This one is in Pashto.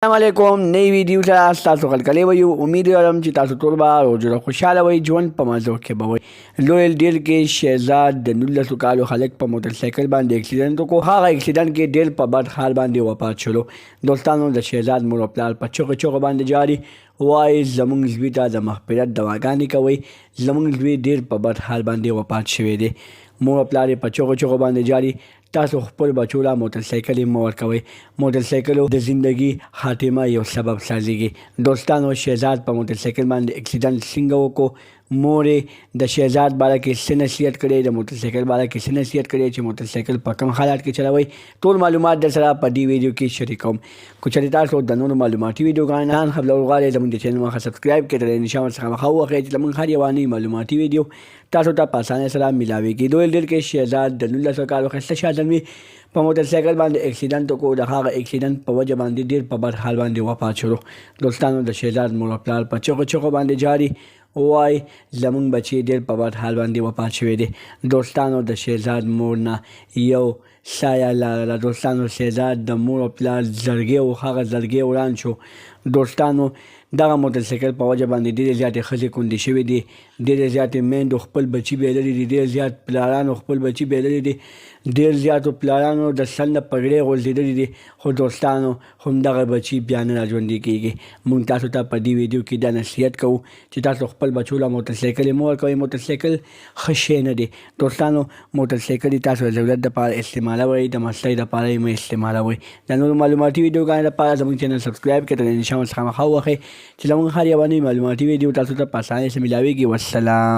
السلام نئی ویډیو سره تاسو خلکلی ویو امید لرم چې تاسو ټول به روزونه خوشحاله وئ ژوند په مزو کې به وئ لویل ډیل کې شهزاد د 19 کالو هلک په موټرسایکل باندې اکسیډنټ وکړو هغه اکسیډنټ کې ډیل په بد حال باندې وفات شولو دوستانو د شهزاد مور او پلار په چغو باندې جاري وایي زموږ زوی ته د مغفرت دعاګانې کوئ زموږ زوی ډېر په بد حال باندې وفات شوی دی مور او پلار یې په چغو باندې جاري تاسو خپل بچو له موټرسایکل مه ورکوئ موټرسایکلو د زندگی خاتمه یو سبب سازیږي دوستانو شهزاد په موټرسایکل باندې اکسیډنټ څنګه وکړو مور د شهزاد باره کې څه نصیحت کړی د موټرسایکل باره کې څه نصیحت کړی چې موټرسایکل په کوم حالات کې چلوئ ټول معلومات در سره په دې ویډیو کې شریکوم که چېرې تاسو د نورو معلوماتي ویډیوګانو خبرول غواړئ زموږ د چینل مخه سبسکرایب کړئ د نشان ورڅخه مخه ووهئ چې زموږ هر یوه نوې معلوماتي ویډیو تاسو ته په اسانۍ سره میلاویږي دویل ډیل کې شهزاد د 19 کالو ښایسته شهزلمي په موټرسایکل باندې اکسیډنټ وکړو د هغه اکسیډنټ په وجه باندې ډېر په بد حال باندې وفات شولو دوستانو د شهزاد مور او پلار په چغو باندې جاري وای زموږ بچی ډېر په بد حال باندې وفات شوی دی دوستانو د شهزاد مور نه یو سایه لاړله دوستانو شهزاد د مور او پلار زړګی و هغه زړګی وران شو دوستانو دغه موټرسایکل په وجه باندې ډېرې زیاتې ښځې کونډې شوې دي ډېرې زیاتې میندو خپل بچي بېللي دي ډېر زیات پلارانو خپل بچي بېللي دي ډېر زیاتو پلارانو د سر نه پګړۍ غورځېدلي دي خو دوستانو همدغه بچي بیا نه راژوندي کېږي موږ تاسو ته په دې ویډیو کې دا نصیحت کوو چې تاسو خپل بچو له موټرسایکل مه ورکوئ موټرسایکل ښه شی نه دی دوستانو موټرسایکل یې تاسو د ضرورت دپاره استعمالوئ د مستۍ دپاره یې مه استعمالوئ د نورو معلوماتي ویډیوګانو لپاره زموږ چینل سبسکرایب کړئ د نشان ورڅخه مخه ووهئ چې زموږ هر یوه نوې معلوماتي ویډیو تاسو ته په اسانۍ سره میلاویږي والسلام